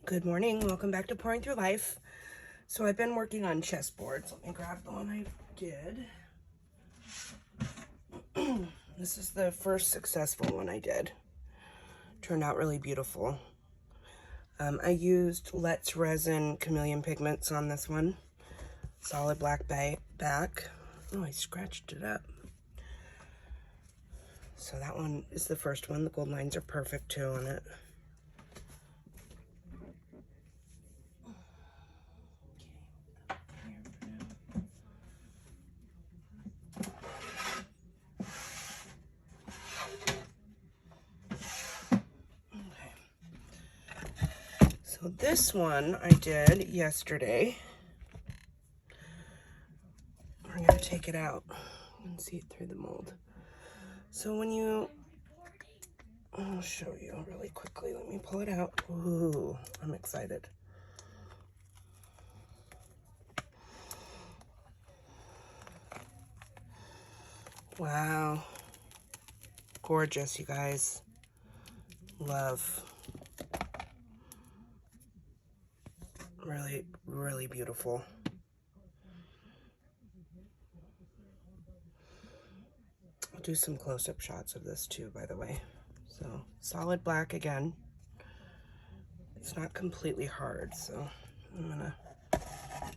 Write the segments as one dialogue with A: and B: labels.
A: Good morning, welcome back to Pouring Through Life. So I've been working on chessboards. Let me grab the one I did. This is the first successful one I did. Turned out really beautiful. I used Let's Resin Chameleon pigments on this one. Solid black back. Oh, I scratched it up. So that one is the first one. The gold lines are perfect too on it. So this one I did yesterday. We're gonna take it out and see it through the mold. So when you, I'll show you really quickly. Let me pull it out. Ooh, I'm excited. Wow. Gorgeous, you guys. Love. Really, really beautiful. I'll do some close-up shots of this too, by the way. So, solid black again. It's not completely hard, so I'm gonna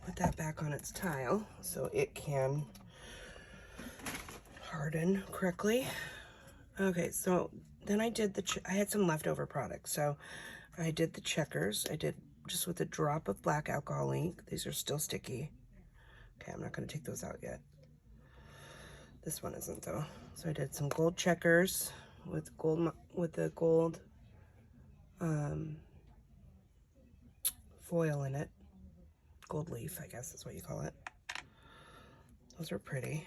A: put that back on its tile so it can harden correctly. Okay, so then I did I had some leftover products, so I did the checkers. I did just with a drop of black alcohol ink. These are still sticky. Okay, I'm not gonna take those out yet. This one isn't though. So I did some gold checkers with the gold foil in it. Gold leaf, I guess is what you call it. Those are pretty.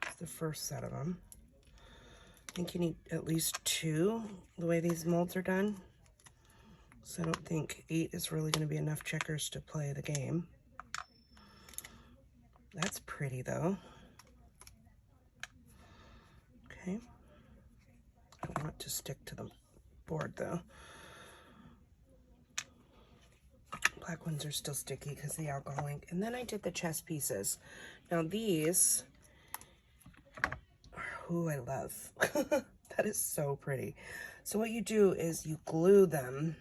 A: It's the first set of them. I think you need at least 2 the way these molds are done. So I don't think 8 is really going to be enough checkers to play the game. That's pretty though. Okay. I don't want it to stick to the board though. Black ones are still sticky because the alcohol ink. And then I did the chess pieces. Now these, ooh, I love. That is so pretty. So what you do is you glue them.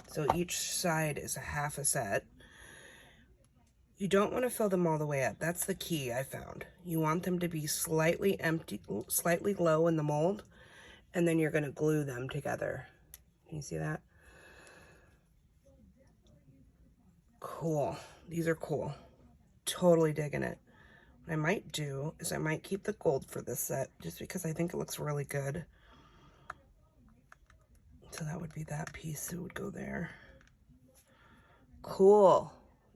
A: So each side is a half a set. You don't want to fill them all the way up. That's the key I found. You want them to be slightly empty, slightly low in the mold, and then you're going to glue them together. Can you see that? Cool. These are cool. Totally digging it. What I might do is I might keep the gold for this set just because I think it looks really good. So that would be that piece that would go there. Cool.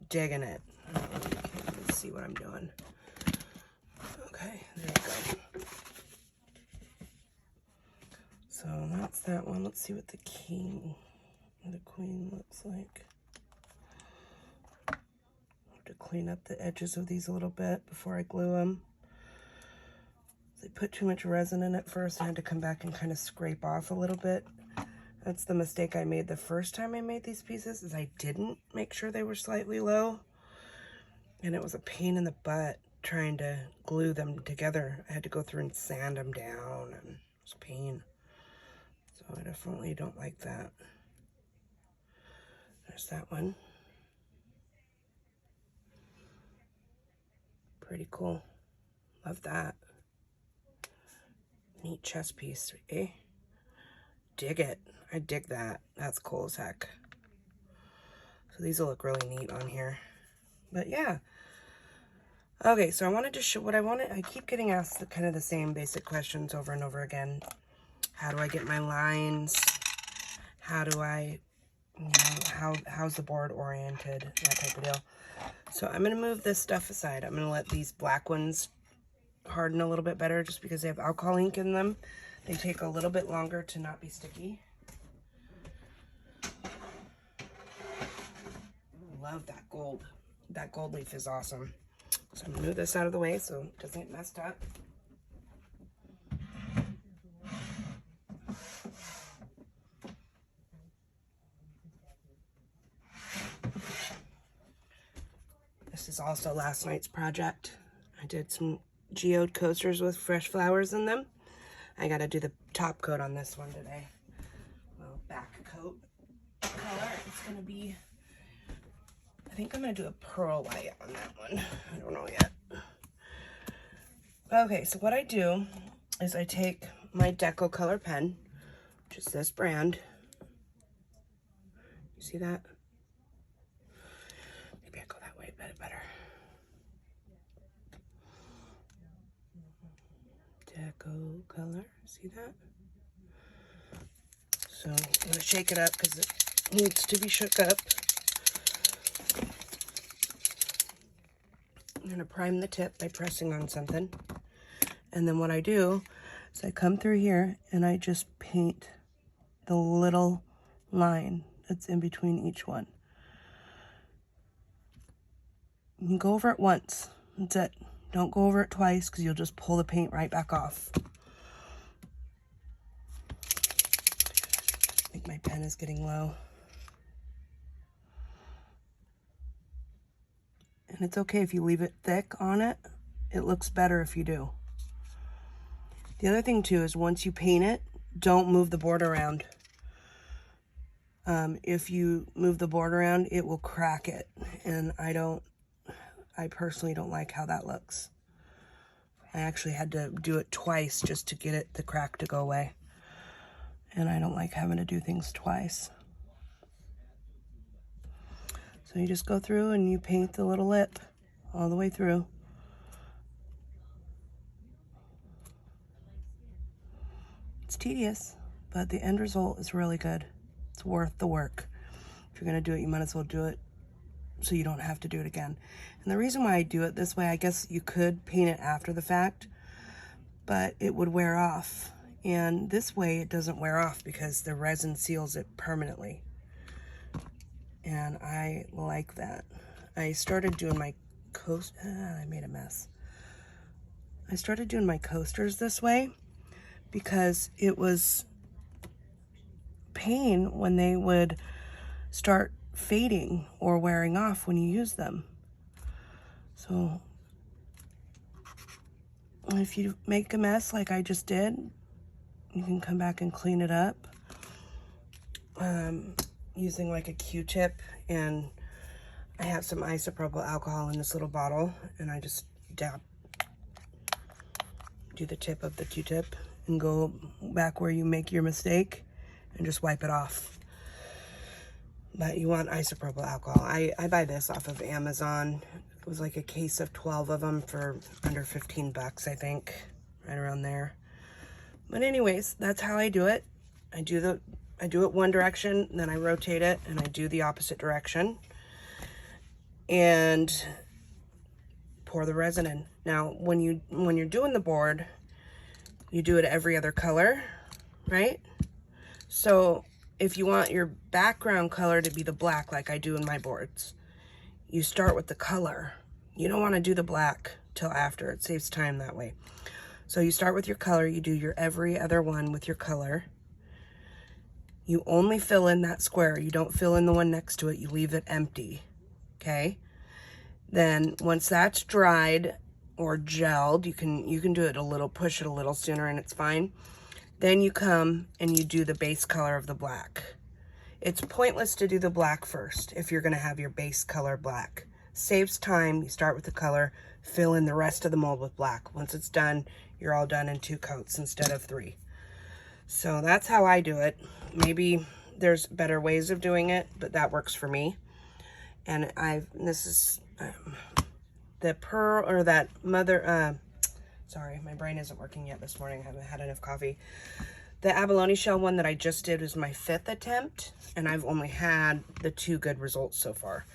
A: Digging it. Let's see what I'm doing. Okay, there you go. So that's that one. Let's see what the king and the queen looks like. I have to clean up the edges of these a little bit before I glue them. They put too much resin in it first. I had to come back and kind of scrape off a little bit. That's the mistake I made the first time I made these pieces, is I didn't make sure they were slightly low. And it was a pain in the butt trying to glue them together. I had to go through and sand them down, and it was a pain. So I definitely don't like that. There's that one. Pretty cool. Love that. Neat chess piece, eh? Dig it. I dig that. That's cool as heck. So these will look really neat on here. But yeah. Okay, so I wanted to show what I wanted. I keep getting asked kind of the same basic questions over and over again. How do I get my lines? How do I, you know, how's the board oriented? That type of deal. So I'm going to move this stuff aside. I'm going to let these black ones harden a little bit better just because they have alcohol ink in them. They take a little bit longer to not be sticky. Love that gold. That gold leaf is awesome. So I'm going to move this out of the way so it doesn't get messed up. is also last night's project. I did some geode coasters with fresh flowers in them. I gotta do the top coat on this one today. Well, back coat color. It's gonna be, I think I'm gonna do a pearl white on that one. I don't know yet. Okay, so what I do is I take my Deco Color pen, which is this brand. You see that? Maybe I go that way a bit better. Deco Color, see that? So I'm gonna shake it up because it needs to be shook up. I'm gonna prime the tip by pressing on something. And then what I do is I come through here and I just paint the little line that's in between each one. You can go over it once. That's it. Don't go over it twice because you'll just pull the paint right back off. I think my pen is getting low. And it's okay if you leave it thick on it. It looks better if you do. The other thing too is once you paint it, don't move the board around. If you move the board around, it will crack it. And I personally don't like how that looks. I actually had to do it twice just to get the crack to go away. And I don't like having to do things twice. So you just go through and you paint the little lip all the way through. It's tedious, but the end result is really good. It's worth the work. If you're gonna do it, you might as well do it so you don't have to do it again. And the reason why I do it this way, I guess you could paint it after the fact, but it would wear off. And this way it doesn't wear off because the resin seals it permanently. And I like that. I started doing my I made a mess. I started doing my coasters this way because it was pain when they would start fading or wearing off when you use them. So if you make a mess like I just did, you can come back and clean it up using like a Q-tip, and I have some isopropyl alcohol in this little bottle, and I just do the tip of the Q-tip and go back where you make your mistake and just wipe it off. But you want isopropyl alcohol. I buy this off of Amazon. It was like a case of 12 of them for under 15 bucks, I think, right around there. But anyways, that's how I do it. I do it one direction, then I rotate it and I do the opposite direction and pour the resin in. Now, when you're doing the board, you do it every other color, right? So if you want your background color to be the black like I do in my boards, you start with the color. You don't want to do the black till after. It saves time that way. So you start with your color, you do your every other one with your color. You only fill in that square. You don't fill in the one next to it. You leave it empty, okay? Then once that's dried or gelled, you can do it a little, push it a little sooner and it's fine. Then you come and you do the base color of the black. It's pointless to do the black first if you're gonna have your base color black. Saves time, you start with the color, fill in the rest of the mold with black. Once it's done, you're all done in 2 coats instead of 3. So that's how I do it. Maybe there's better ways of doing it, but that works for me. And this is the pearl, or that mother, sorry, my brain isn't working yet this morning. I haven't had enough coffee. The abalone shell one that I just did was my 5th attempt, and I've only had the 2 good results so far.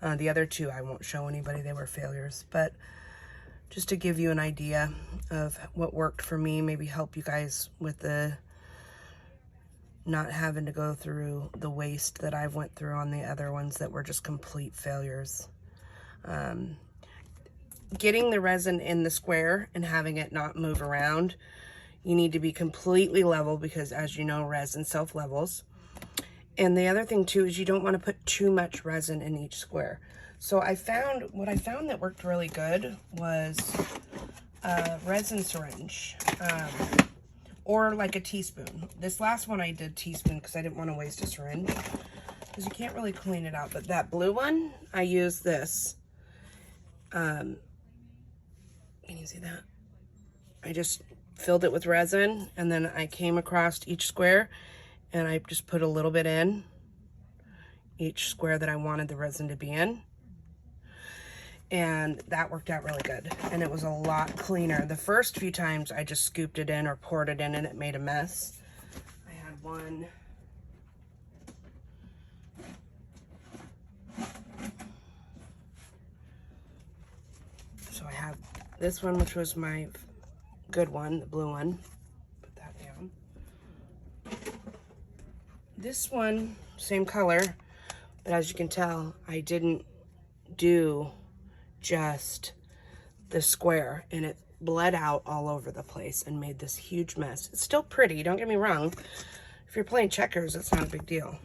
A: The other 2 I won't show anybody, they were failures, but just to give you an idea of what worked for me, maybe help you guys with the not having to go through the waste that I've went through on the other ones that were just complete failures. Getting the resin in the square and having it not move around, you need to be completely level because, as you know, resin self-levels. And the other thing too is you don't want to put too much resin in each square. So what I found that worked really good was a resin syringe, or like a teaspoon. This last one I did teaspoon because I didn't want to waste a syringe, because you can't really clean it out. But that blue one, I used this. Can you see that? I just filled it with resin, and then I came across each square, and I just put a little bit in each square that I wanted the resin to be in. And that worked out really good. And it was a lot cleaner. The first few times I just scooped it in or poured it in and it made a mess. I had one. So I have this one, which was my good one, the blue one. Put that down. This one, same color, but as you can tell, I didn't do just the square, and it bled out all over the place and made this huge mess. It's still pretty, don't get me wrong. If you're playing checkers, it's not a big deal.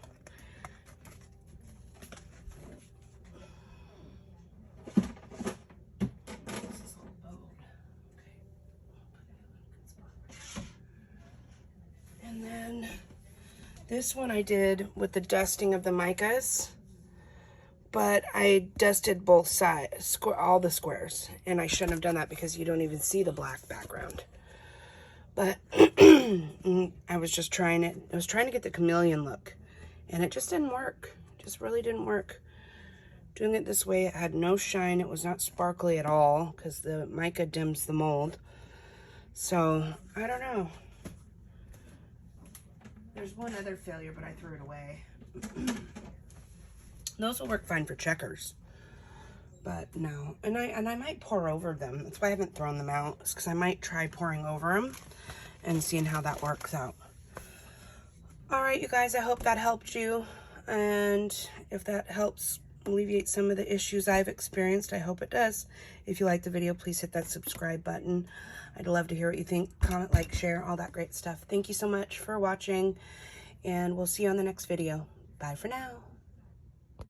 A: And then this one I did with the dusting of the micas, but I dusted both sides, all the squares, and I shouldn't have done that because you don't even see the black background. But I was just trying it. I was trying to get the chameleon look, and it just didn't work. It just really didn't work. Doing it this way, it had no shine. It was not sparkly at all because the mica dims the mold. So, I don't know. There's one other failure, but I threw it away. Those will work fine for checkers, but no. And I might pour over them. That's why I haven't thrown them out. It's because I might try pouring over them and seeing how that works out. All right, you guys, I hope that helped you. And if that helps alleviate some of the issues I've experienced, I hope it does. If you liked the video, please hit that subscribe button. I'd love to hear what you think. Comment, like, share, all that great stuff. Thank you so much for watching, and we'll see you on the next video. Bye for now.